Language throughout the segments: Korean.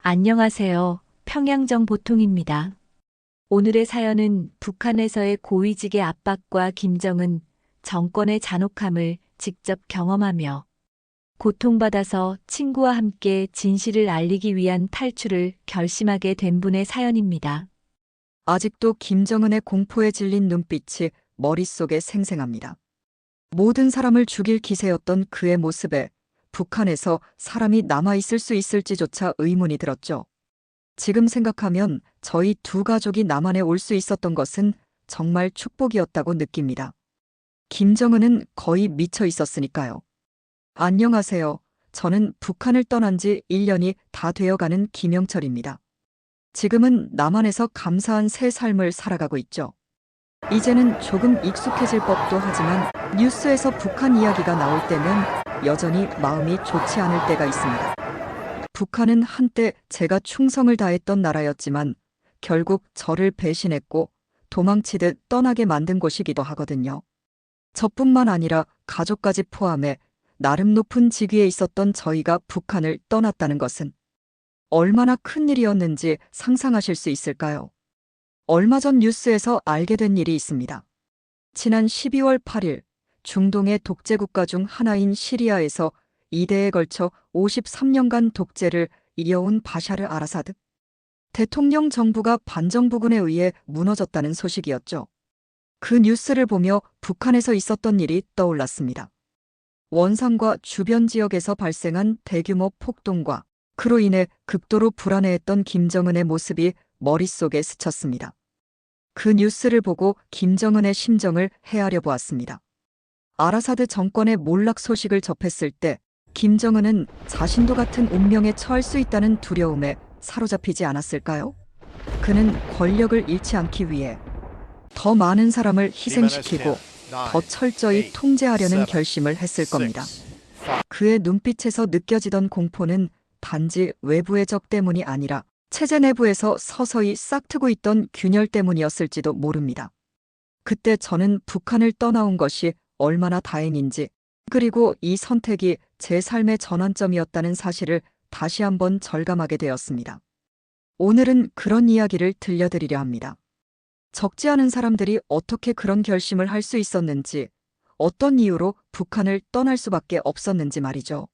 안녕하세요. 평양정 보통입니다. 오늘의 사연은 북한에서의 고위직의 압박과 김정은 정권의 잔혹함을 직접 경험하며 고통받아서 친구와 함께 진실을 알리기 위한 탈출을 결심하게 된 분의 사연입니다. 아직도 김정은의 공포에 질린 눈빛이 머릿속에 생생합니다. 모든 사람을 죽일 기세였던 그의 모습에 북한에서 사람이 남아있을 수 있을지조차 의문이 들었죠. 지금 생각하면 저희 두 가족이 남한에 올 수 있었던 것은 정말 축복이었다고 느낍니다. 김정은은 거의 미쳐 있었으니까요. 안녕하세요. 저는 북한을 떠난 지 1년이 다 되어가는 김영철입니다. 지금은 남한에서 감사한 새 삶을 살아가고 있죠. 이제는 조금 익숙해질 법도 하지만 뉴스에서 북한 이야기가 나올 때면 여전히 마음이 좋지 않을 때가 있습니다. 북한은 한때 제가 충성을 다했던 나라였지만 결국 저를 배신했고 도망치듯 떠나게 만든 곳이기도 하거든요. 저뿐만 아니라 가족까지 포함해 나름 높은 직위에 있었던 저희가 북한을 떠났다는 것은 얼마나 큰 일이었는지 상상하실 수 있을까요? 얼마 전 뉴스에서 알게 된 일이 있습니다. 지난 12월 8일 중동의 독재 국가 중 하나인 시리아에서 2대에 걸쳐 53년간 독재를 이어온 바샤르 아라사드 대통령 정부가 반정부군에 의해 무너졌다는 소식이었죠. 그 뉴스를 보며 북한에서 있었던 일이 떠올랐습니다. 원산과 주변 지역에서 발생한 대규모 폭동과 그로 인해 극도로 불안해했던 김정은의 모습이 머릿속에 스쳤습니다. 그 뉴스를 보고 김정은의 심정을 헤아려 보았습니다. 아라사드 정권의 몰락 소식을 접했을 때 김정은은 자신도 같은 운명에 처할 수 있다는 두려움에 사로잡히지 않았을까요? 그는 권력을 잃지 않기 위해 더 많은 사람을 희생시키고 더 철저히 통제하려는 결심을 했을 겁니다. 그의 눈빛에서 느껴지던 공포는 단지 외부의 적 때문이 아니라 체제 내부에서 서서히 싹트고 있던 균열 때문이었을지도 모릅니다. 그때 저는 북한을 떠나온 것이 얼마나 다행인지, 그리고 이 선택이 제 삶의 전환점이었다는 사실을 다시 한번 절감하게 되었습니다. 오늘은 그런 이야기를 들려드리려 합니다. 적지 않은 사람들이 어떻게 그런 결심을 할 수 있었는지, 어떤 이유로 북한을 떠날 수밖에 없었는지 말이죠.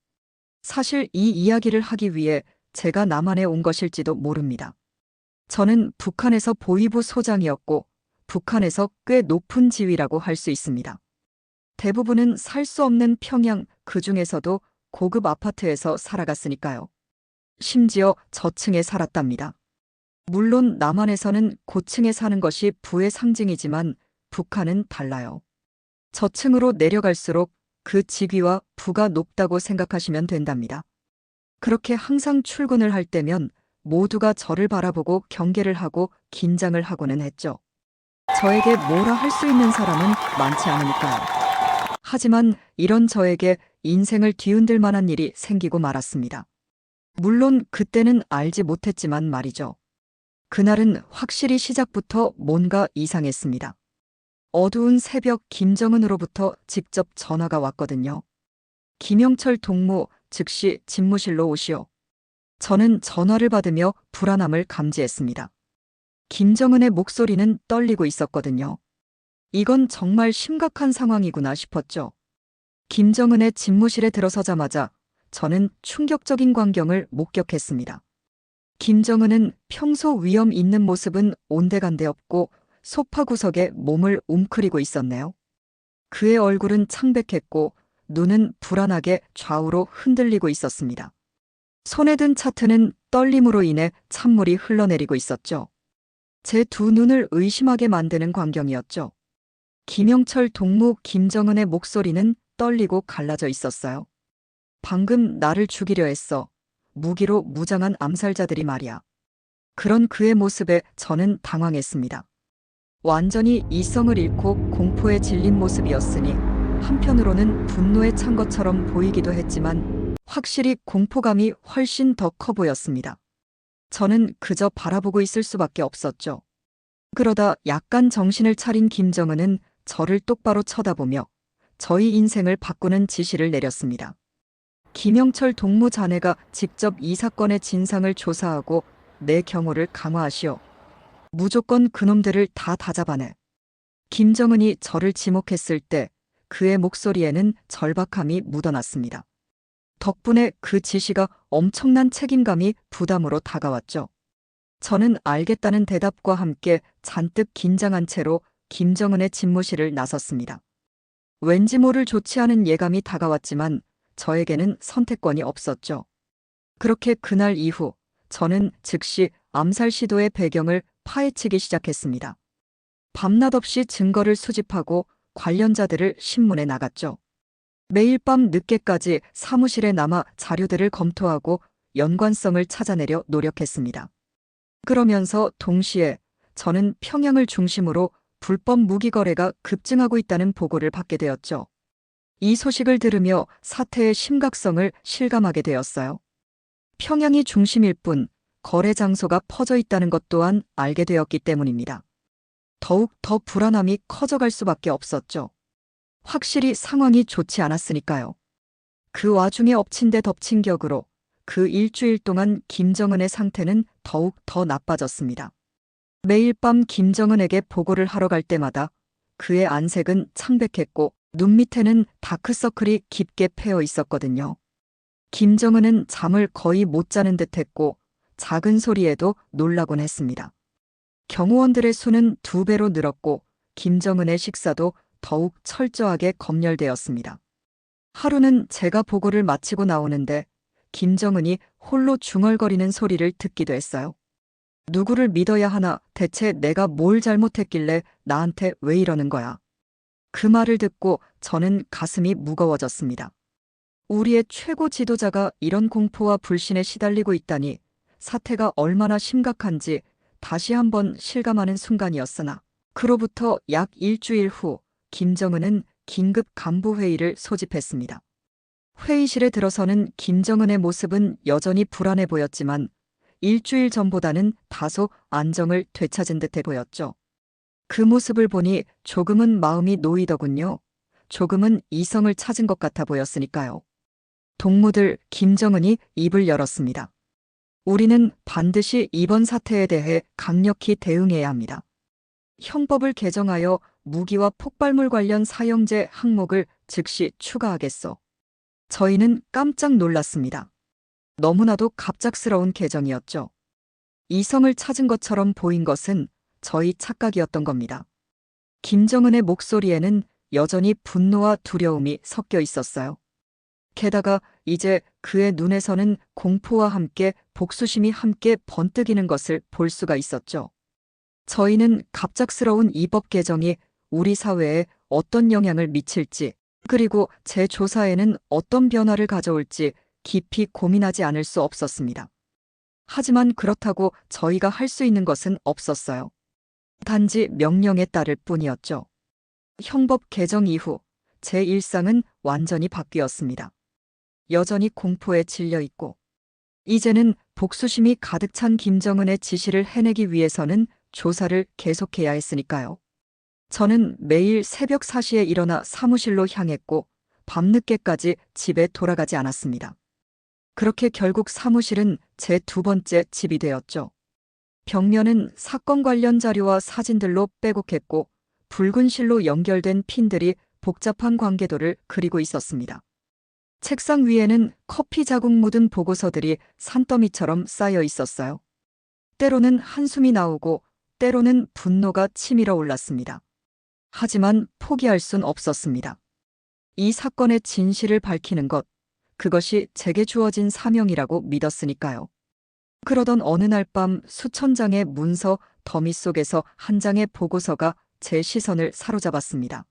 사실 이 이야기를 하기 위해 제가 남한에 온 것일지도 모릅니다. 저는 북한에서 보위부 소장이었고 북한에서 꽤 높은 지위라고 할 수 있습니다. 대부분은 살 수 없는 평양, 그 중에서도 고급 아파트에서 살아갔으니까요. 심지어 저층에 살았답니다. 물론 남한에서는 고층에 사는 것이 부의 상징이지만 북한은 달라요. 저층으로 내려갈수록 그 직위와 부가 높다고 생각하시면 된답니다. 그렇게 항상 출근을 할 때면 모두가 저를 바라보고 경계를 하고 긴장을 하고는 했죠. 저에게 뭐라 할 수 있는 사람은 많지 않으니까요. 하지만 이런 저에게 인생을 뒤흔들 만한 일이 생기고 말았습니다. 물론 그때는 알지 못했지만 말이죠. 그날은 확실히 시작부터 뭔가 이상했습니다. 어두운 새벽 김정은으로부터 직접 전화가 왔거든요. 김영철 동무, 즉시 집무실로 오시오. 저는 전화를 받으며 불안함을 감지했습니다. 김정은의 목소리는 떨리고 있었거든요. 이건 정말 심각한 상황이구나 싶었죠. 김정은의 집무실에 들어서자마자 저는 충격적인 광경을 목격했습니다. 김정은은 평소 위험 있는 모습은 온데간데 없고 소파 구석에 몸을 웅크리고 있었네요. 그의 얼굴은 창백했고 눈은 불안하게 좌우로 흔들리고 있었습니다. 손에 든 차트는 떨림으로 인해 찬물이 흘러내리고 있었죠. 제 두 눈을 의심하게 만드는 광경이었죠. 김영철 동무 김정은의 목소리는 떨리고 갈라져 있었어요. 방금 나를 죽이려 했어. 무기로 무장한 암살자들이 말이야. 그런 그의 모습에 저는 당황했습니다. 완전히 이성을 잃고 공포에 질린 모습이었으니 한편으로는 분노에 찬 것처럼 보이기도 했지만 확실히 공포감이 훨씬 더 커 보였습니다. 저는 그저 바라보고 있을 수밖에 없었죠. 그러다 약간 정신을 차린 김정은은 저를 똑바로 쳐다보며 저희 인생을 바꾸는 지시를 내렸습니다. 김영철 동무 자네가 직접 이 사건의 진상을 조사하고 내 경호를 강화하시오. 무조건 그놈들을 다 잡아내. 김정은이 저를 지목했을 때 그의 목소리에는 절박함이 묻어났습니다. 덕분에 그 지시가 엄청난 책임감이 부담으로 다가왔죠. 저는 알겠다는 대답과 함께 잔뜩 긴장한 채로 김정은의 집무실을 나섰습니다. 왠지 모를 좋지 않은 예감이 다가왔지만 저에게는 선택권이 없었죠. 그렇게 그날 이후 저는 즉시 암살 시도의 배경을 파헤치기 시작했습니다. 밤낮 없이 증거를 수집하고 관련자들을 신문에 나갔죠. 매일 밤 늦게까지 사무실에 남아 자료들을 검토하고 연관성을 찾아내려 노력했습니다. 그러면서 동시에 저는 평양을 중심으로 불법 무기 거래가 급증하고 있다는 보고를 받게 되었죠. 이 소식을 들으며 사태의 심각성을 실감하게 되었어요. 평양이 중심일 뿐 거래 장소가 퍼져 있다는 것 또한 알게 되었기 때문입니다. 더욱 더 불안함이 커져갈 수밖에 없었죠. 확실히 상황이 좋지 않았으니까요. 그 와중에 엎친 데 덮친 격으로 그 일주일 동안 김정은의 상태는 더욱 더 나빠졌습니다. 매일 밤 김정은에게 보고를 하러 갈 때마다 그의 안색은 창백했고 눈 밑에는 다크서클이 깊게 패여 있었거든요. 김정은은 잠을 거의 못 자는 듯했고 작은 소리에도 놀라곤 했습니다. 경호원들의 수는 2배로 늘었고 김정은의 식사도 더욱 철저하게 검열되었습니다. 하루는 제가 보고를 마치고 나오는데 김정은이 홀로 중얼거리는 소리를 듣기도 했어요. 누구를 믿어야 하나, 대체 내가 뭘 잘못했길래 나한테 왜 이러는 거야. 그 말을 듣고 저는 가슴이 무거워졌습니다. 우리의 최고 지도자가 이런 공포와 불신에 시달리고 있다니 사태가 얼마나 심각한지 다시 한번 실감하는 순간이었으나 그로부터 약 일주일 후 김정은은 긴급 간부회의를 소집했습니다. 회의실에 들어서는 김정은의 모습은 여전히 불안해 보였지만 일주일 전보다는 다소 안정을 되찾은 듯해 보였죠. 그 모습을 보니 조금은 마음이 놓이더군요. 조금은 이성을 찾은 것 같아 보였으니까요. 동무들, 김정은이 입을 열었습니다. 우리는 반드시 이번 사태에 대해 강력히 대응해야 합니다. 형법을 개정하여 무기와 폭발물 관련 사형제 항목을 즉시 추가하겠소. 저희는 깜짝 놀랐습니다. 너무나도 갑작스러운 개정이었죠. 이성을 찾은 것처럼 보인 것은 저희 착각이었던 겁니다. 김정은의 목소리에는 여전히 분노와 두려움이 섞여 있었어요. 게다가 이제 그의 눈에서는 공포와 함께 복수심이 함께 번뜩이는 것을 볼 수가 있었죠. 저희는 갑작스러운 이 법 개정이 우리 사회에 어떤 영향을 미칠지, 그리고 제 조사에는 어떤 변화를 가져올지 깊이 고민하지 않을 수 없었습니다. 하지만 그렇다고 저희가 할 수 있는 것은 없었어요. 단지 명령에 따를 뿐이었죠. 형법 개정 이후 제 일상은 완전히 바뀌었습니다. 여전히 공포에 질려 있고, 이제는 복수심이 가득 찬 김정은의 지시를 해내기 위해서는 조사를 계속해야 했으니까요. 저는 매일 새벽 4시에 일어나 사무실로 향했고 밤늦게까지 집에 돌아가지 않았습니다. 그렇게 결국 사무실은 제 2번째 집이 되었죠. 벽면은 사건 관련 자료와 사진들로 빼곡했고 붉은 실로 연결된 핀들이 복잡한 관계도를 그리고 있었습니다. 책상 위에는 커피 자국 묻은 보고서들이 산더미처럼 쌓여 있었어요. 때로는 한숨이 나오고 때로는 분노가 치밀어 올랐습니다. 하지만 포기할 순 없었습니다. 이 사건의 진실을 밝히는 것, 그것이 제게 주어진 사명이라고 믿었으니까요. 그러던 어느 날 밤 수천 장의 문서 더미 속에서 한 장의 보고서가 제 시선을 사로잡았습니다.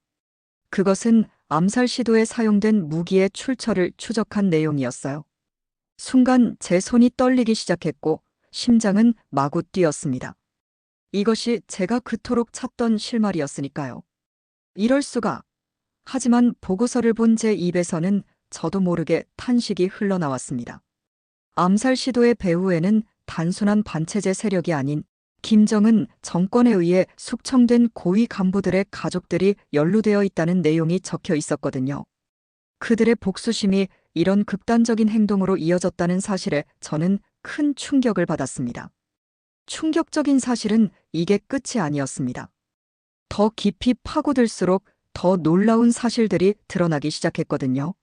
그것은 암살 시도에 사용된 무기의 출처를 추적한 내용이었어요. 순간 제 손이 떨리기 시작했고 심장은 마구 뛰었습니다. 이것이 제가 그토록 찾던 실마리였으니까요. 이럴 수가. 하지만 보고서를 본 제 입에서는 저도 모르게 탄식이 흘러나왔습니다. 암살 시도의 배후에는 단순한 반체제 세력이 아닌 김정은 정권에 의해 숙청된 고위 간부들의 가족들이 연루되어 있다는 내용이 적혀 있었거든요. 그들의 복수심이 이런 극단적인 행동으로 이어졌다는 사실에 저는 큰 충격을 받았습니다. 충격적인 사실은 이게 끝이 아니었습니다. 더 깊이 파고들수록 더 놀라운 사실들이 드러나기 시작했거든요.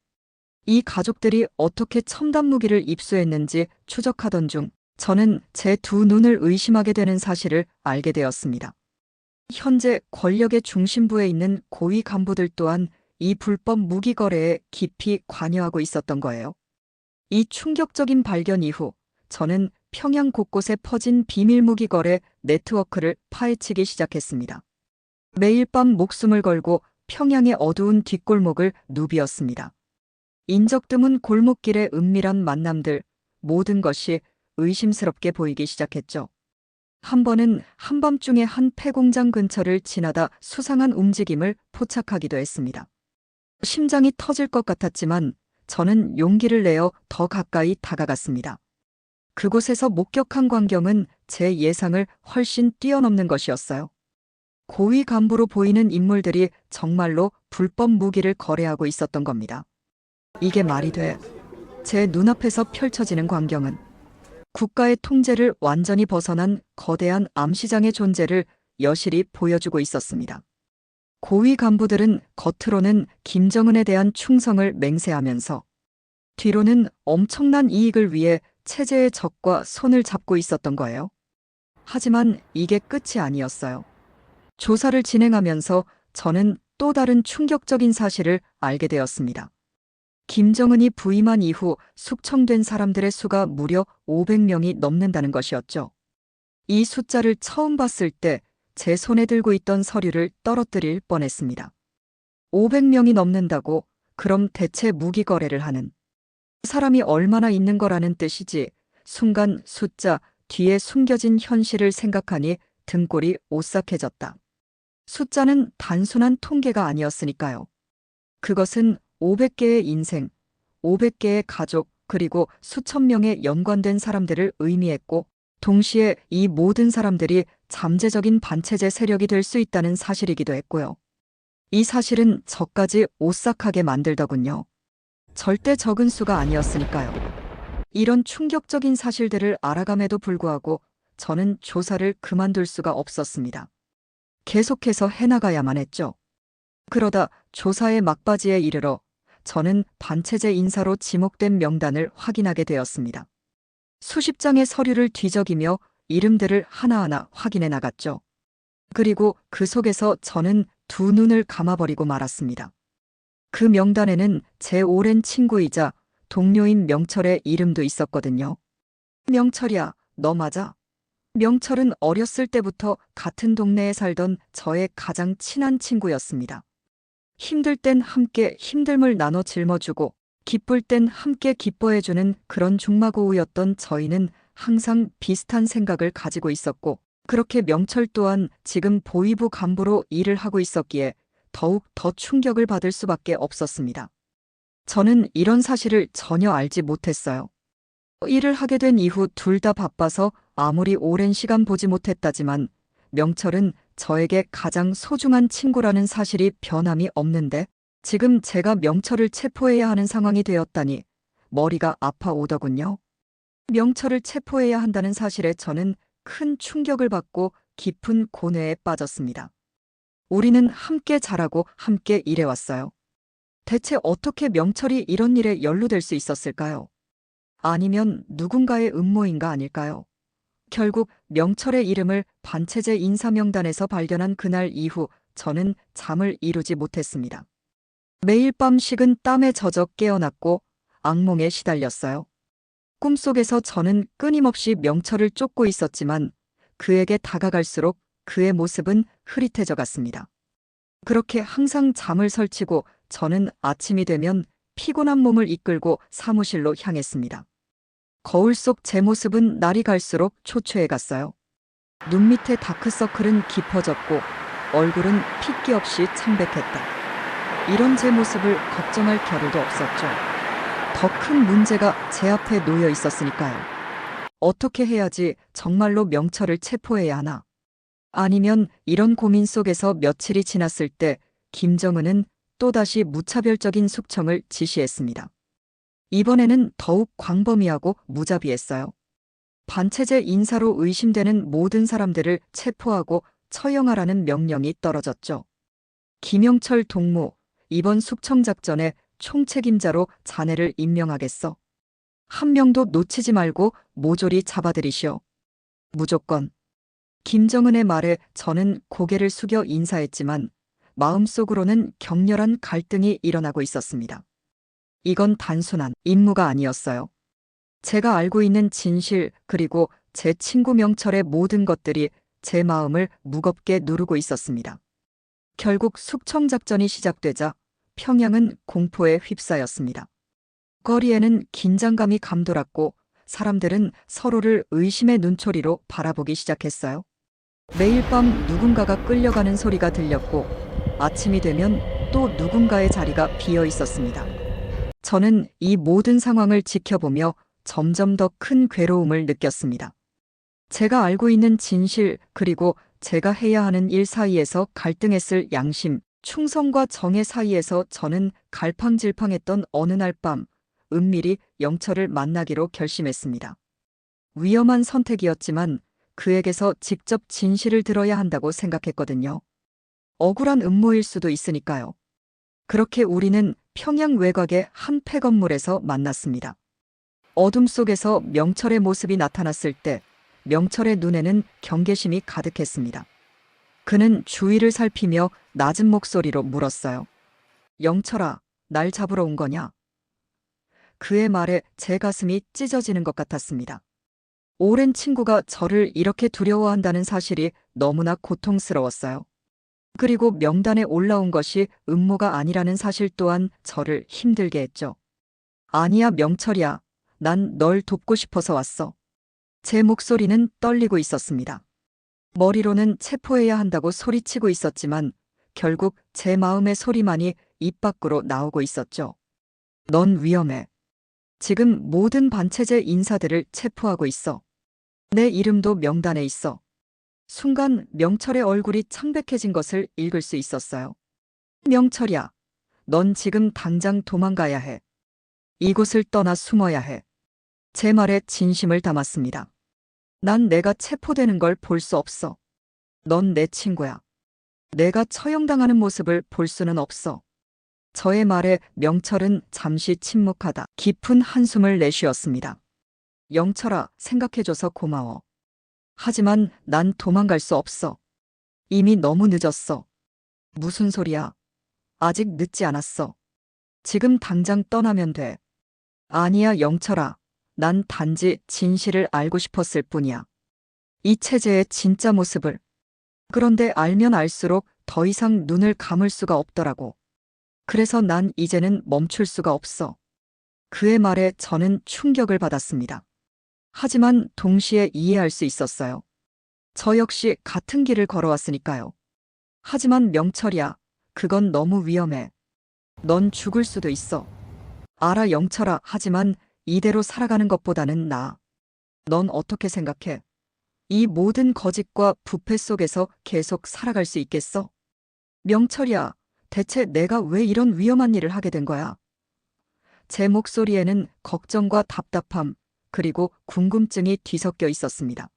이 가족들이 어떻게 첨단 무기를 입수했는지 추적하던 중 저는 제 두 눈을 의심하게 되는 사실을 알게 되었습니다. 현재 권력의 중심부에 있는 고위 간부들 또한 이 불법 무기 거래에 깊이 관여하고 있었던 거예요. 이 충격적인 발견 이후 저는 평양 곳곳에 퍼진 비밀 무기 거래 네트워크를 파헤치기 시작했습니다. 매일 밤 목숨을 걸고 평양의 어두운 뒷골목을 누비었습니다. 인적 드문 골목길의 은밀한 만남들, 모든 것이 의심스럽게 보이기 시작했죠. 한 번은 한밤중에 한 폐공장 근처를 지나다 수상한 움직임을 포착하기도 했습니다. 심장이 터질 것 같았지만 저는 용기를 내어 더 가까이 다가갔습니다. 그곳에서 목격한 광경은 제 예상을 훨씬 뛰어넘는 것이었어요. 고위 간부로 보이는 인물들이 정말로 불법 무기를 거래하고 있었던 겁니다. 이게 말이 돼. 제 눈앞에서 펼쳐지는 광경은 국가의 통제를 완전히 벗어난 거대한 암시장의 존재를 여실히 보여주고 있었습니다. 고위 간부들은 겉으로는 김정은에 대한 충성을 맹세하면서 뒤로는 엄청난 이익을 위해 체제의 적과 손을 잡고 있었던 거예요. 하지만 이게 끝이 아니었어요. 조사를 진행하면서 저는 또 다른 충격적인 사실을 알게 되었습니다. 김정은이 부임한 이후 숙청된 사람들의 수가 무려 500명이 넘는다는 것이었죠. 이 숫자를 처음 봤을 때 제 손에 들고 있던 서류를 떨어뜨릴 뻔했습니다. 500명이 넘는다고 그럼 대체 무기 거래를 하는 사람이 얼마나 있는 거라는 뜻이지. 순간 숫자 뒤에 숨겨진 현실을 생각하니 등골이 오싹해졌다. 숫자는 단순한 통계가 아니었으니까요. 그것은 500개의 인생, 500개의 가족, 그리고 수천 명의 연관된 사람들을 의미했고, 동시에 이 모든 사람들이 잠재적인 반체제 세력이 될 수 있다는 사실이기도 했고요. 이 사실은 저까지 오싹하게 만들더군요. 절대 적은 수가 아니었으니까요. 이런 충격적인 사실들을 알아감에도 불구하고 저는 조사를 그만둘 수가 없었습니다. 계속해서 해나가야만 했죠. 그러다 조사의 막바지에 이르러 저는 반체제 인사로 지목된 명단을 확인하게 되었습니다. 수십 장의 서류를 뒤적이며 이름들을 하나하나 확인해 나갔죠. 그리고 그 속에서 저는 두 눈을 감아버리고 말았습니다. 그 명단에는 제 오랜 친구이자 동료인 명철의 이름도 있었거든요. 명철이야, 너 맞아? 명철은 어렸을 때부터 같은 동네에 살던 저의 가장 친한 친구였습니다. 힘들 땐 함께 힘듦을 나눠 짊어주고 기쁠 땐 함께 기뻐해주는 그런 중마고우였던 저희는 항상 비슷한 생각을 가지고 있었고, 그렇게 명철 또한 지금 보위부 간부로 일을 하고 있었기에 더욱 더 충격을 받을 수밖에 없었습니다. 저는 이런 사실을 전혀 알지 못했어요. 일을 하게 된 이후 둘 다 바빠서 아무리 오랜 시간 보지 못했다지만 명철은 저에게 가장 소중한 친구라는 사실이 변함이 없는데, 지금 제가 명철을 체포해야 하는 상황이 되었다니 머리가 아파오더군요. 명철을 체포해야 한다는 사실에 저는 큰 충격을 받고 깊은 고뇌에 빠졌습니다. 우리는 함께 자라고 함께 일해왔어요. 대체 어떻게 명철이 이런 일에 연루될 수 있었을까요? 아니면 누군가의 음모인가 아닐까요? 결국 명철의 이름을 반체제 인사명단에서 발견한 그날 이후 저는 잠을 이루지 못했습니다. 매일 밤 식은 땀에 젖어 깨어났고 악몽에 시달렸어요. 꿈속에서 저는 끊임없이 명철을 쫓고 있었지만 그에게 다가갈수록 그의 모습은 흐릿해져 갔습니다. 그렇게 항상 잠을 설치고 저는 아침이 되면 피곤한 몸을 이끌고 사무실로 향했습니다. 거울 속 제 모습은 날이 갈수록 초췌해 갔어요. 눈 밑에 다크서클은 깊어졌고 얼굴은 핏기 없이 창백했다. 이런 제 모습을 걱정할 겨를도 없었죠. 더 큰 문제가 제 앞에 놓여 있었으니까요. 어떻게 해야지 정말로 명철을 체포해야 하나? 아니면 이런 고민 속에서 며칠이 지났을 때 김정은은 또다시 무차별적인 숙청을 지시했습니다. 이번에는 더욱 광범위하고 무자비했어요. 반체제 인사로 의심되는 모든 사람들을 체포하고 처형하라는 명령이 떨어졌죠. 김영철 동무, 이번 숙청작전의 총책임자로 자네를 임명하겠어. 한 명도 놓치지 말고 모조리 잡아들이시오. 무조건. 김정은의 말에 저는 고개를 숙여 인사했지만 마음속으로는 격렬한 갈등이 일어나고 있었습니다. 이건 단순한 임무가 아니었어요. 제가 알고 있는 진실 그리고 제 친구 명철의 모든 것들이 제 마음을 무겁게 누르고 있었습니다. 결국 숙청작전이 시작되자 평양은 공포에 휩싸였습니다. 거리에는 긴장감이 감돌았고 사람들은 서로를 의심의 눈초리로 바라보기 시작했어요. 매일 밤 누군가가 끌려가는 소리가 들렸고 아침이 되면 또 누군가의 자리가 비어 있었습니다. 저는 이 모든 상황을 지켜보며 점점 더 큰 괴로움을 느꼈습니다. 제가 알고 있는 진실 그리고 제가 해야 하는 일 사이에서 갈등했을 양심, 충성과 정의 사이에서 저는 갈팡질팡했던 어느 날 밤 은밀히 영철을 만나기로 결심했습니다. 위험한 선택이었지만 그에게서 직접 진실을 들어야 한다고 생각했거든요. 억울한 음모일 수도 있으니까요. 그렇게 우리는 평양 외곽의 한 폐건물에서 만났습니다. 어둠 속에서 명철의 모습이 나타났을 때 명철의 눈에는 경계심이 가득했습니다. 그는 주위를 살피며 낮은 목소리로 물었어요. 영철아, 날 잡으러 온 거냐? 그의 말에 제 가슴이 찢어지는 것 같았습니다. 오랜 친구가 저를 이렇게 두려워한다는 사실이 너무나 고통스러웠어요. 그리고 명단에 올라온 것이 음모가 아니라는 사실 또한 저를 힘들게 했죠. 아니야, 명철이야. 난 널 돕고 싶어서 왔어. 제 목소리는 떨리고 있었습니다. 머리로는 체포해야 한다고 소리치고 있었지만 결국 제 마음의 소리만이 입 밖으로 나오고 있었죠. 넌 위험해. 지금 모든 반체제 인사들을 체포하고 있어. 내 이름도 명단에 있어. 순간 명철의 얼굴이 창백해진 것을 읽을 수 있었어요. 명철이야, 넌 지금 당장 도망가야 해. 이곳을 떠나 숨어야 해. 제 말에 진심을 담았습니다. 난 내가 체포되는 걸 볼 수 없어. 넌 내 친구야. 내가 처형당하는 모습을 볼 수는 없어. 저의 말에 명철은 잠시 침묵하다 깊은 한숨을 내쉬었습니다. 영철아, 생각해줘서 고마워. 하지만 난 도망갈 수 없어. 이미 너무 늦었어. 무슨 소리야? 아직 늦지 않았어. 지금 당장 떠나면 돼. 아니야, 영철아. 난 단지 진실을 알고 싶었을 뿐이야. 이 체제의 진짜 모습을. 그런데 알면 알수록 더 이상 눈을 감을 수가 없더라고. 그래서 난 이제는 멈출 수가 없어. 그의 말에 저는 충격을 받았습니다. 하지만 동시에 이해할 수 있었어요. 저 역시 같은 길을 걸어왔으니까요. 하지만 명철이야, 그건 너무 위험해. 넌 죽을 수도 있어. 알아, 영철아. 하지만 이대로 살아가는 것보다는 나아. 넌 어떻게 생각해? 이 모든 거짓과 부패 속에서 계속 살아갈 수 있겠어? 명철이야, 대체 내가 왜 이런 위험한 일을 하게 된 거야? 제 목소리에는 걱정과 답답함, 그리고 궁금증이 뒤섞여 있었습니다.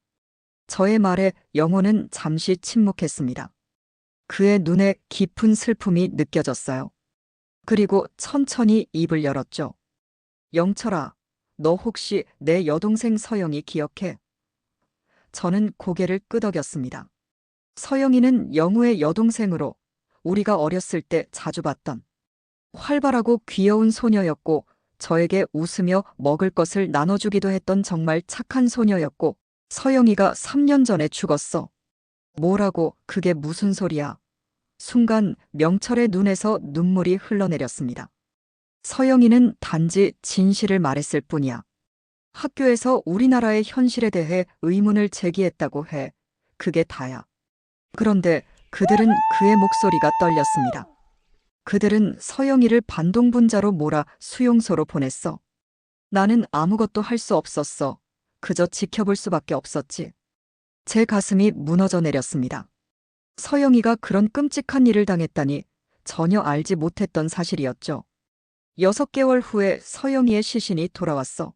저의 말에 영혼은 잠시 침묵했습니다. 그의 눈에 깊은 슬픔이 느껴졌어요. 그리고 천천히 입을 열었죠. 영철아, 너 혹시 내 여동생 서영이 기억해? 저는 고개를 끄덕였습니다. 서영이는 영우의 여동생으로 우리가 어렸을 때 자주 봤던 활발하고 귀여운 소녀였고 저에게 웃으며 먹을 것을 나눠주기도 했던 정말 착한 소녀였고 서영이가 3년 전에 죽었어. 뭐라고, 그게 무슨 소리야? 순간 명철의 눈에서 눈물이 흘러내렸습니다. 서영이는 단지 진실을 말했을 뿐이야. 학교에서 우리나라의 현실에 대해 의문을 제기했다고 해. 그게 다야. 그런데 그들은 그의 목소리가 떨렸습니다. 그들은 서영이를 반동분자로 몰아 수용소로 보냈어. 나는 아무것도 할 수 없었어. 그저 지켜볼 수밖에 없었지. 제 가슴이 무너져 내렸습니다. 서영이가 그런 끔찍한 일을 당했다니 전혀 알지 못했던 사실이었죠. 6개월 후에 서영이의 시신이 돌아왔어.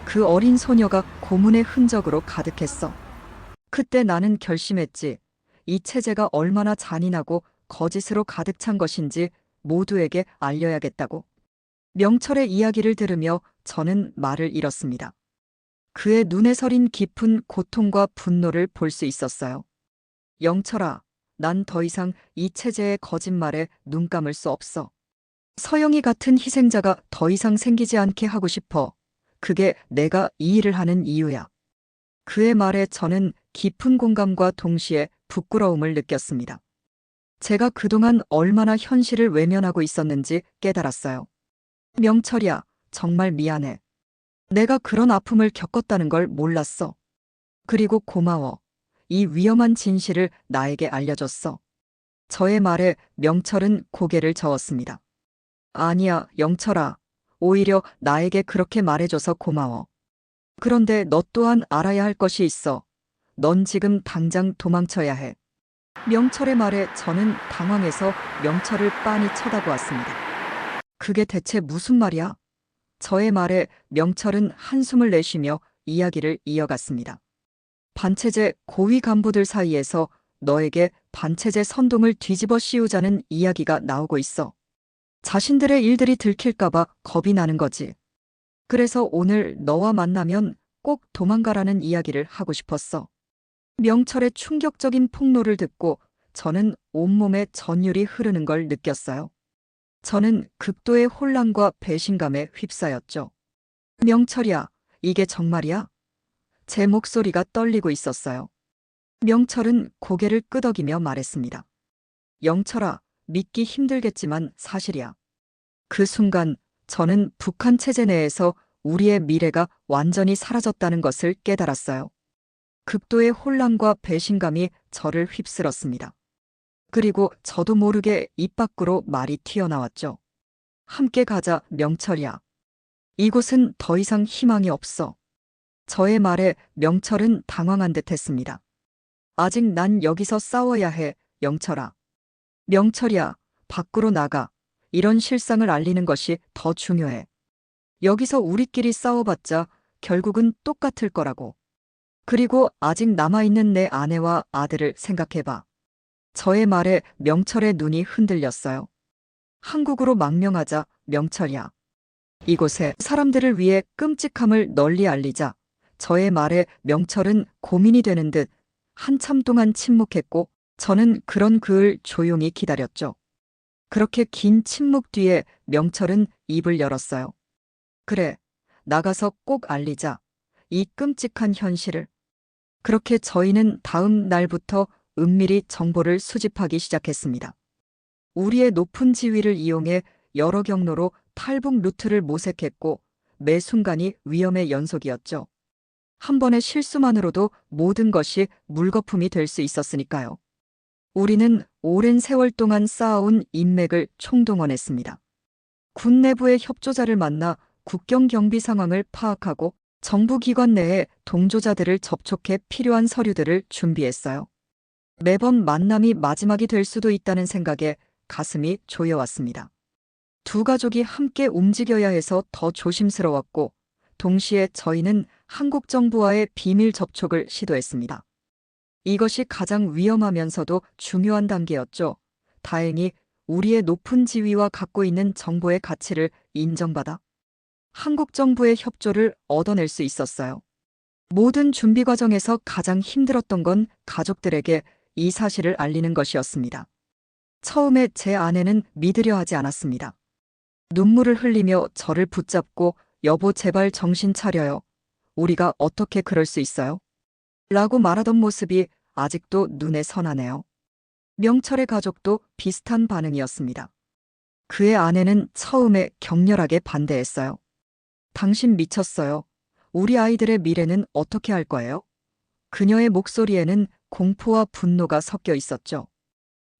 그 어린 소녀가 고문의 흔적으로 가득했어. 그때 나는 결심했지. 이 체제가 얼마나 잔인하고 거짓으로 가득 찬 것인지 모두에게 알려야겠다고. 명철의 이야기를 들으며 저는 말을 잃었습니다. 그의 눈에 서린 깊은 고통과 분노를 볼 수 있었어요. 영철아, 난 더 이상 이 체제의 거짓말에 눈 감을 수 없어. 서영이 같은 희생자가 더 이상 생기지 않게 하고 싶어. 그게 내가 이 일을 하는 이유야. 그의 말에 저는 깊은 공감과 동시에 부끄러움을 느꼈습니다. 제가 그동안 얼마나 현실을 외면하고 있었는지 깨달았어요. 명철이야, 정말 미안해. 내가 그런 아픔을 겪었다는 걸 몰랐어. 그리고 고마워. 이 위험한 진실을 나에게 알려줬어. 저의 말에 명철은 고개를 저었습니다. 아니야, 영철아. 오히려 나에게 그렇게 말해줘서 고마워. 그런데 너 또한 알아야 할 것이 있어. 넌 지금 당장 도망쳐야 해. 명철의 말에 저는 당황해서 명철을 빤히 쳐다보았습니다. 그게 대체 무슨 말이야? 저의 말에 명철은 한숨을 내쉬며 이야기를 이어갔습니다. 반체제 고위 간부들 사이에서 너에게 반체제 선동을 뒤집어 씌우자는 이야기가 나오고 있어. 자신들의 일들이 들킬까봐 겁이 나는 거지. 그래서 오늘 너와 만나면 꼭 도망가라는 이야기를 하고 싶었어. 명철의 충격적인 폭로를 듣고 저는 온몸에 전율이 흐르는 걸 느꼈어요. 저는 극도의 혼란과 배신감에 휩싸였죠. 명철이야, 이게 정말이야? 제 목소리가 떨리고 있었어요. 명철은 고개를 끄덕이며 말했습니다. 영철아, 믿기 힘들겠지만 사실이야. 그 순간 저는 북한 체제 내에서 우리의 미래가 완전히 사라졌다는 것을 깨달았어요. 극도의 혼란과 배신감이 저를 휩쓸었습니다. 그리고 저도 모르게 입 밖으로 말이 튀어나왔죠. 함께 가자, 명철이야. 이곳은 더 이상 희망이 없어. 저의 말에 명철은 당황한 듯 했습니다. 아직 난 여기서 싸워야 해, 영철아. 명철이야, 밖으로 나가. 이런 실상을 알리는 것이 더 중요해. 여기서 우리끼리 싸워봤자 결국은 똑같을 거라고. 그리고 아직 남아있는 내 아내와 아들을 생각해봐. 저의 말에 명철의 눈이 흔들렸어요. 한국으로 망명하자, 명철이야. 이곳에 사람들을 위해 끔찍함을 널리 알리자. 저의 말에 명철은 고민이 되는 듯 한참 동안 침묵했고 저는 그런 그을 조용히 기다렸죠. 그렇게 긴 침묵 뒤에 명철은 입을 열었어요. 그래, 나가서 꼭 알리자. 이 끔찍한 현실을. 그렇게 저희는 다음 날부터 은밀히 정보를 수집하기 시작했습니다. 우리의 높은 지위를 이용해 여러 경로로 탈북 루트를 모색했고 매 순간이 위험의 연속이었죠. 한 번의 실수만으로도 모든 것이 물거품이 될 수 있었으니까요. 우리는 오랜 세월 동안 쌓아온 인맥을 총동원했습니다. 군 내부의 협조자를 만나 국경 경비 상황을 파악하고 정부 기관 내에 동조자들을 접촉해 필요한 서류들을 준비했어요. 매번 만남이 마지막이 될 수도 있다는 생각에 가슴이 조여왔습니다. 두 가족이 함께 움직여야 해서 더 조심스러웠고 동시에 저희는 한국 정부와의 비밀 접촉을 시도했습니다. 이것이 가장 위험하면서도 중요한 단계였죠. 다행히 우리의 높은 지위와 갖고 있는 정보의 가치를 인정받아 한국 정부의 협조를 얻어낼 수 있었어요. 모든 준비 과정에서 가장 힘들었던 건 가족들에게 이 사실을 알리는 것이었습니다. 처음에 제 아내는 믿으려 하지 않았습니다. 눈물을 흘리며 저를 붙잡고 여보 제발 정신 차려요. 우리가 어떻게 그럴 수 있어요? 라고 말하던 모습이 아직도 눈에 선하네요. 명철의 가족도 비슷한 반응이었습니다. 그의 아내는 처음에 격렬하게 반대했어요. 당신 미쳤어요. 우리 아이들의 미래는 어떻게 할 거예요? 그녀의 목소리에는 공포와 분노가 섞여 있었죠.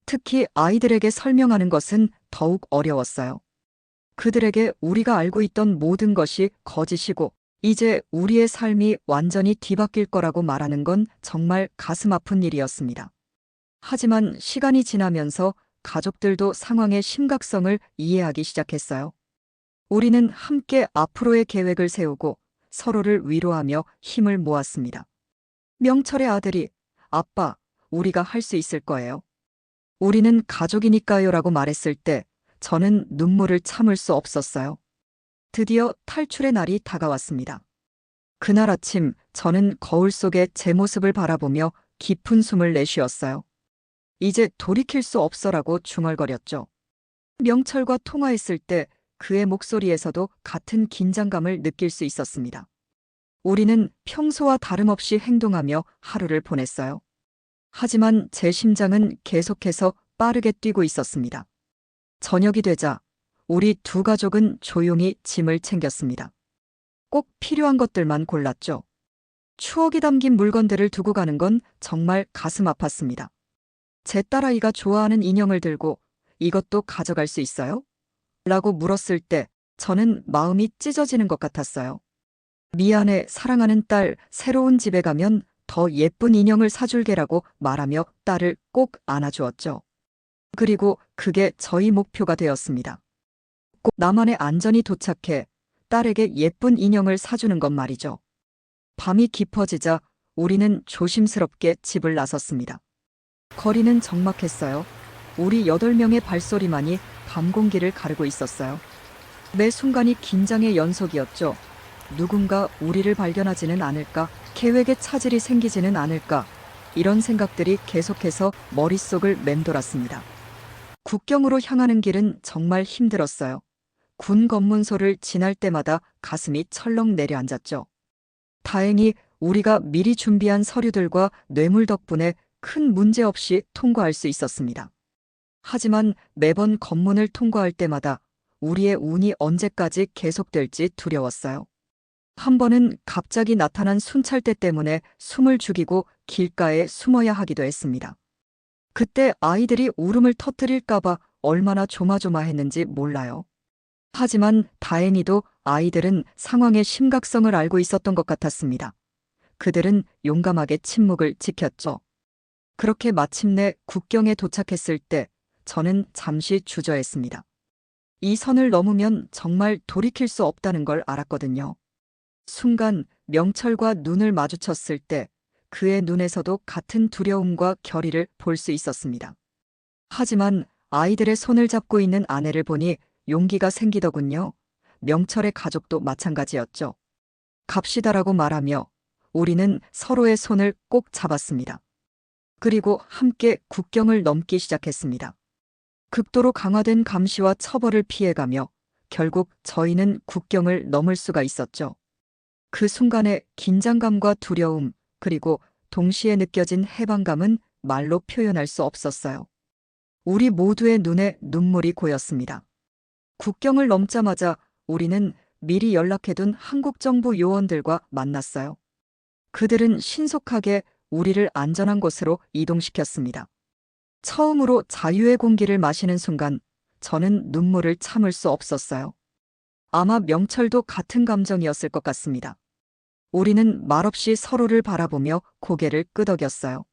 특히 아이들에게 설명하는 것은 더욱 어려웠어요. 그들에게 우리가 알고 있던 모든 것이 거짓이고 이제 우리의 삶이 완전히 뒤바뀔 거라고 말하는 건 정말 가슴 아픈 일이었습니다. 하지만 시간이 지나면서 가족들도 상황의 심각성을 이해하기 시작했어요. 우리는 함께 앞으로의 계획을 세우고 서로를 위로하며 힘을 모았습니다. 명철의 아들이 아빠, 우리가 할 수 있을 거예요. 우리는 가족이니까요라고 말했을 때 저는 눈물을 참을 수 없었어요. 드디어 탈출의 날이 다가왔습니다. 그날 아침 저는 거울 속에 제 모습을 바라보며 깊은 숨을 내쉬었어요. 이제 돌이킬 수 없어라고 중얼거렸죠. 명철과 통화했을 때 그의 목소리에서도 같은 긴장감을 느낄 수 있었습니다. 우리는 평소와 다름없이 행동하며 하루를 보냈어요. 하지만 제 심장은 계속해서 빠르게 뛰고 있었습니다. 저녁이 되자 우리 두 가족은 조용히 짐을 챙겼습니다. 꼭 필요한 것들만 골랐죠. 추억이 담긴 물건들을 두고 가는 건 정말 가슴 아팠습니다. 제 딸아이가 좋아하는 인형을 들고 이것도 가져갈 수 있어요? 라고 물었을 때 저는 마음이 찢어지는 것 같았어요. 미안해, 사랑하는 딸, 새로운 집에 가면 더 예쁜 인형을 사줄게라고 말하며 딸을 꼭 안아주었죠. 그리고 그게 저희 목표가 되었습니다. 꼭 남한에 안전히 도착해 딸에게 예쁜 인형을 사주는 것 말이죠. 밤이 깊어지자 우리는 조심스럽게 집을 나섰습니다. 거리는 적막했어요. 우리 8명의 발소리만이 밤 공기를 가르고 있었어요. 매 순간이 긴장의 연속이었죠. 누군가 우리를 발견하지는 않을까? 계획에 차질이 생기지는 않을까? 이런 생각들이 계속해서 머릿속을 맴돌았습니다. 국경으로 향하는 길은 정말 힘들었어요. 군 검문소를 지날 때마다 가슴이 철렁 내려앉았죠. 다행히 우리가 미리 준비한 서류들과 뇌물 덕분에 큰 문제 없이 통과할 수 있었습니다. 하지만 매번 검문을 통과할 때마다 우리의 운이 언제까지 계속될지 두려웠어요. 한 번은 갑자기 나타난 순찰대 때문에 숨을 죽이고 길가에 숨어야 하기도 했습니다. 그때 아이들이 울음을 터뜨릴까봐 얼마나 조마조마했는지 몰라요. 하지만 다행히도 아이들은 상황의 심각성을 알고 있었던 것 같았습니다. 그들은 용감하게 침묵을 지켰죠. 그렇게 마침내 국경에 도착했을 때 저는 잠시 주저했습니다. 이 선을 넘으면 정말 돌이킬 수 없다는 걸 알았거든요. 순간 명철과 눈을 마주쳤을 때 그의 눈에서도 같은 두려움과 결의를 볼 수 있었습니다. 하지만 아이들의 손을 잡고 있는 아내를 보니 용기가 생기더군요. 명철의 가족도 마찬가지였죠. 갑시다라고 말하며 우리는 서로의 손을 꼭 잡았습니다. 그리고 함께 국경을 넘기 시작했습니다. 극도로 강화된 감시와 처벌을 피해가며 결국 저희는 국경을 넘을 수가 있었죠. 그 순간의 긴장감과 두려움, 그리고 동시에 느껴진 해방감은 말로 표현할 수 없었어요. 우리 모두의 눈에 눈물이 고였습니다. 국경을 넘자마자 우리는 미리 연락해둔 한국 정부 요원들과 만났어요. 그들은 신속하게 우리를 안전한 곳으로 이동시켰습니다. 처음으로 자유의 공기를 마시는 순간 저는 눈물을 참을 수 없었어요. 아마 명철도 같은 감정이었을 것 같습니다. 우리는 말없이 서로를 바라보며 고개를 끄덕였어요.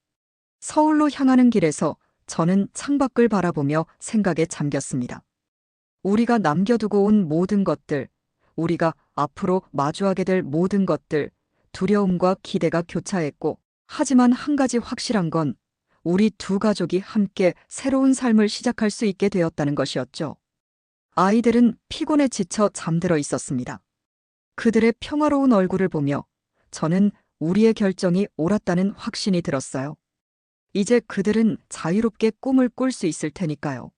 서울로 향하는 길에서 저는 창밖을 바라보며 생각에 잠겼습니다. 우리가 남겨두고 온 모든 것들, 우리가 앞으로 마주하게 될 모든 것들, 두려움과 기대가 교차했고, 하지만 한 가지 확실한 건 우리 두 가족이 함께 새로운 삶을 시작할 수 있게 되었다는 것이었죠. 아이들은 피곤에 지쳐 잠들어 있었습니다. 그들의 평화로운 얼굴을 보며 저는 우리의 결정이 옳았다는 확신이 들었어요. 이제 그들은 자유롭게 꿈을 꿀 수 있을 테니까요.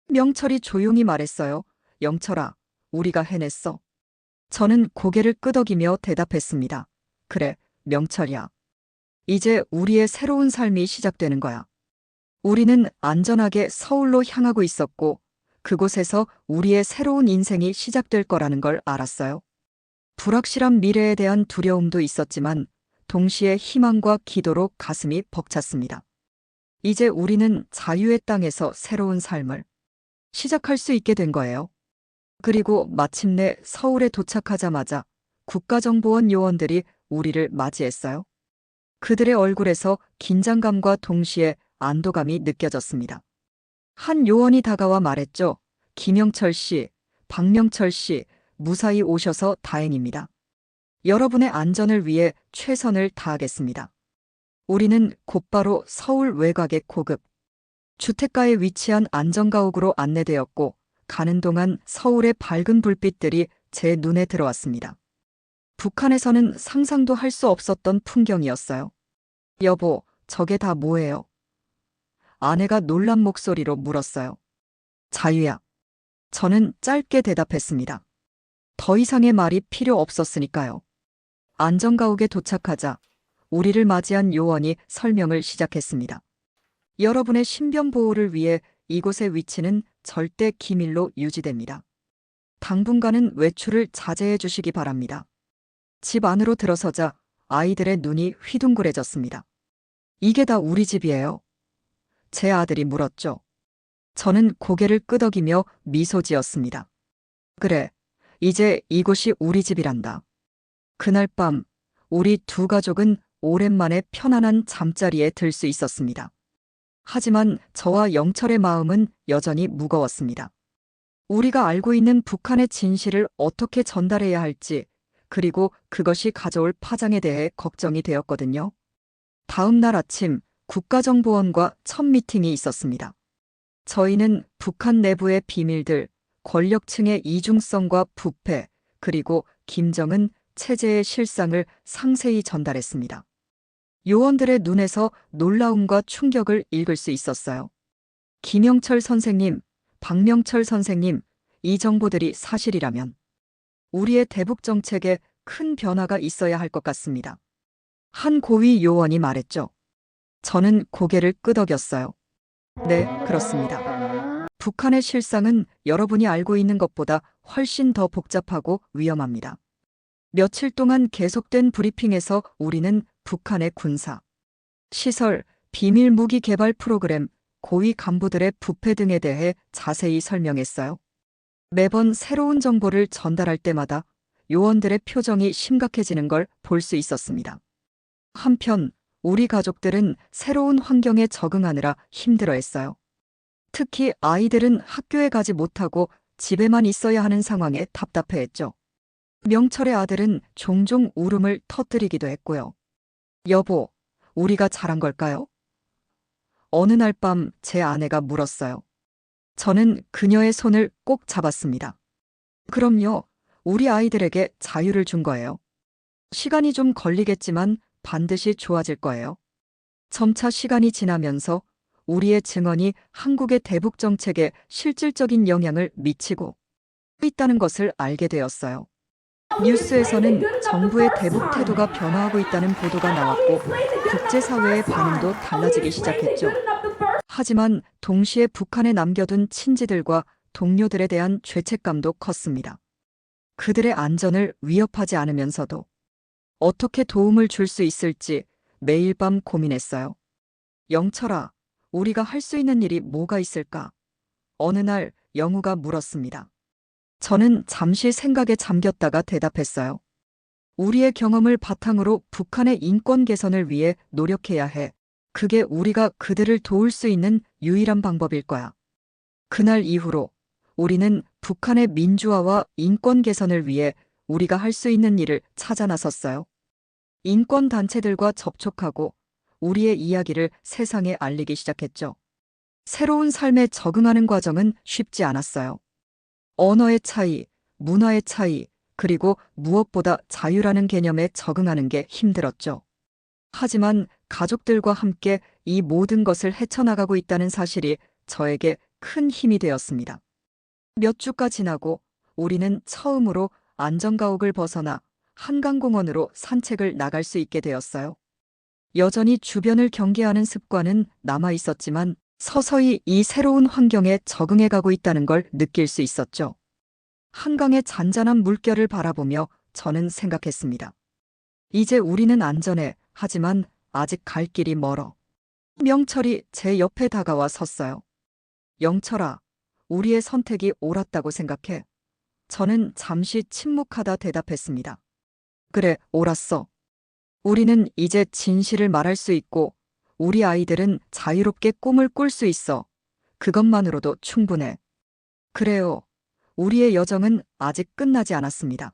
명철이 조용히 말했어요. 영철아, 우리가 해냈어. 저는 고개를 끄덕이며 대답했습니다. 그래, 명철이야. 이제 우리의 새로운 삶이 시작되는 거야. 우리는 안전하게 서울로 향하고 있었고, 그곳에서 우리의 새로운 인생이 시작될 거라는 걸 알았어요. 불확실한 미래에 대한 두려움도 있었지만, 동시에 희망과 기도로 가슴이 벅찼습니다. 이제 우리는 자유의 땅에서 새로운 삶을 시작할 수 있게 된 거예요. 그리고 마침내 서울에 도착하자마자 국가정보원 요원들이 우리를 맞이했어요. 그들의 얼굴에서 긴장감과 동시에 안도감이 느껴졌습니다. 한 요원이 다가와 말했죠. 김영철 씨, 박명철 씨, 무사히 오셔서 다행입니다. 여러분의 안전을 위해 최선을 다하겠습니다. 우리는 곧바로 서울 외곽의 고급 주택가에 위치한 안전가옥으로 안내되었고, 가는 동안 서울의 밝은 불빛들이 제 눈에 들어왔습니다. 북한에서는 상상도 할 수 없었던 풍경이었어요. 여보, 저게 다 뭐예요? 아내가 놀란 목소리로 물었어요. 자유야. 저는 짧게 대답했습니다. 더 이상의 말이 필요 없었으니까요. 안전가옥에 도착하자 우리를 맞이한 요원이 설명을 시작했습니다. 여러분의 신변 보호를 위해 이곳의 위치는 절대 기밀로 유지됩니다. 당분간은 외출을 자제해 주시기 바랍니다. 집 안으로 들어서자 아이들의 눈이 휘둥그레졌습니다. 이게 다 우리 집이에요? 제 아들이 물었죠. 저는 고개를 끄덕이며 미소 지었습니다. 그래, 이제 이곳이 우리 집이란다. 그날 밤 우리 두 가족은 오랜만에 편안한 잠자리에 들 수 있었습니다. 하지만 저와 영철의 마음은 여전히 무거웠습니다. 우리가 알고 있는 북한의 진실을 어떻게 전달해야 할지, 그리고 그것이 가져올 파장에 대해 걱정이 되었거든요. 다음 날 아침 국가정보원과 첫 미팅이 있었습니다. 저희는 북한 내부의 비밀들, 권력층의 이중성과 부패, 그리고 김정은 체제의 실상을 상세히 전달했습니다. 요원들의 눈에서 놀라움과 충격을 읽을 수 있었어요. 김영철 선생님, 박명철 선생님, 이 정보들이 사실이라면 우리의 대북 정책에 큰 변화가 있어야 할 것 같습니다. 한 고위 요원이 말했죠. 저는 고개를 끄덕였어요. 네, 그렇습니다. 북한의 실상은 여러분이 알고 있는 것보다 훨씬 더 복잡하고 위험합니다. 며칠 동안 계속된 브리핑에서 우리는 북한의 군사, 시설, 비밀 무기 개발 프로그램, 고위 간부들의 부패 등에 대해 자세히 설명했어요. 매번 새로운 정보를 전달할 때마다 요원들의 표정이 심각해지는 걸 볼 수 있었습니다. 한편 우리 가족들은 새로운 환경에 적응하느라 힘들어했어요. 특히 아이들은 학교에 가지 못하고 집에만 있어야 하는 상황에 답답해했죠. 명철의 아들은 종종 울음을 터뜨리기도 했고요. 여보, 우리가 잘한 걸까요? 어느 날 밤 제 아내가 물었어요. 저는 그녀의 손을 꼭 잡았습니다. 그럼요, 우리 아이들에게 자유를 준 거예요. 시간이 좀 걸리겠지만 반드시 좋아질 거예요. 점차 시간이 지나면서 우리의 증언이 한국의 대북 정책에 실질적인 영향을 미치고 있다는 것을 알게 되었어요. 뉴스에서는 정부의 대북 태도가 변화하고 있다는 보도가 나왔고 국제사회의 반응도 달라지기 시작했죠. 하지만 동시에 북한에 남겨둔 친지들과 동료들에 대한 죄책감도 컸습니다. 그들의 안전을 위협하지 않으면서도 어떻게 도움을 줄 수 있을지 매일 밤 고민했어요. 영철아, 우리가 할 수 있는 일이 뭐가 있을까? 어느 날 영우가 물었습니다. 저는 잠시 생각에 잠겼다가 대답했어요. 우리의 경험을 바탕으로 북한의 인권 개선을 위해 노력해야 해. 그게 우리가 그들을 도울 수 있는 유일한 방법일 거야. 그날 이후로 우리는 북한의 민주화와 인권 개선을 위해 우리가 할 수 있는 일을 찾아 나섰어요. 인권 단체들과 접촉하고 우리의 이야기를 세상에 알리기 시작했죠. 새로운 삶에 적응하는 과정은 쉽지 않았어요. 언어의 차이, 문화의 차이, 그리고 무엇보다 자유라는 개념에 적응하는 게 힘들었죠. 하지만 가족들과 함께 이 모든 것을 헤쳐나가고 있다는 사실이 저에게 큰 힘이 되었습니다. 몇 주가 지나고 우리는 처음으로 안전가옥을 벗어나 한강공원으로 산책을 나갈 수 있게 되었어요. 여전히 주변을 경계하는 습관은 남아 있었지만 서서히 이 새로운 환경에 적응해 가고 있다는 걸 느낄 수 있었죠. 한강의 잔잔한 물결을 바라보며 저는 생각했습니다. 이제 우리는 안전해. 하지만 아직 갈 길이 멀어. 명철이 제 옆에 다가와 섰어요. 영철아, 우리의 선택이 옳았다고 생각해. 저는 잠시 침묵하다 대답했습니다. 그래, 옳았어. 우리는 이제 진실을 말할 수 있고 우리 아이들은 자유롭게 꿈을 꿀 수 있어. 그것만으로도 충분해. 그래요. 우리의 여정은 아직 끝나지 않았습니다.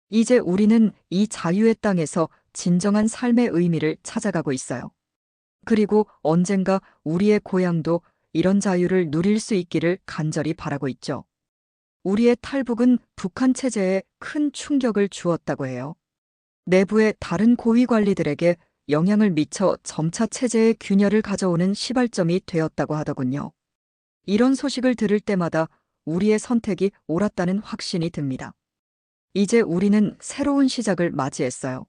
이제 우리는 이 자유의 땅에서 진정한 삶의 의미를 찾아가고 있어요. 그리고 언젠가 우리의 고향도 이런 자유를 누릴 수 있기를 간절히 바라고 있죠. 우리의 탈북은 북한 체제에 큰 충격을 주었다고 해요. 내부의 다른 고위 관리들에게 영향을 미쳐 점차 체제의 균열을 가져오는 시발점이 되었다고 하더군요. 이런 소식을 들을 때마다 우리의 선택이 옳았다는 확신이 듭니다. 이제 우리는 새로운 시작을 맞이했어요.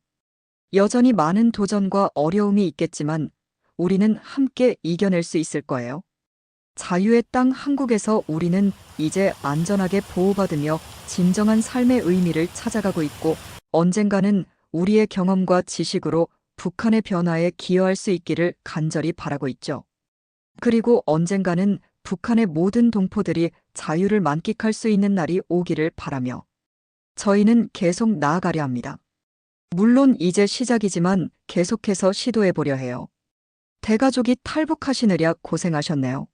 여전히 많은 도전과 어려움이 있겠지만 우리는 함께 이겨낼 수 있을 거예요. 자유의 땅 한국에서 우리는 이제 안전하게 보호받으며 진정한 삶의 의미를 찾아가고 있고 언젠가는 우리의 경험과 지식으로 북한의 변화에 기여할 수 있기를 간절히 바라고 있죠. 그리고 언젠가는 북한의 모든 동포들이 자유를 만끽할 수 있는 날이 오기를 바라며 저희는 계속 나아가려 합니다. 물론 이제 시작이지만 계속해서 시도해 보려 해요. 대가족이 탈북하시느라 고생하셨네요.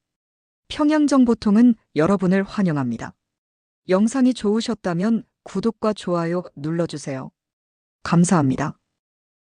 평양정보통은 여러분을 환영합니다. 영상이 좋으셨다면 구독과 좋아요 눌러주세요. 감사합니다.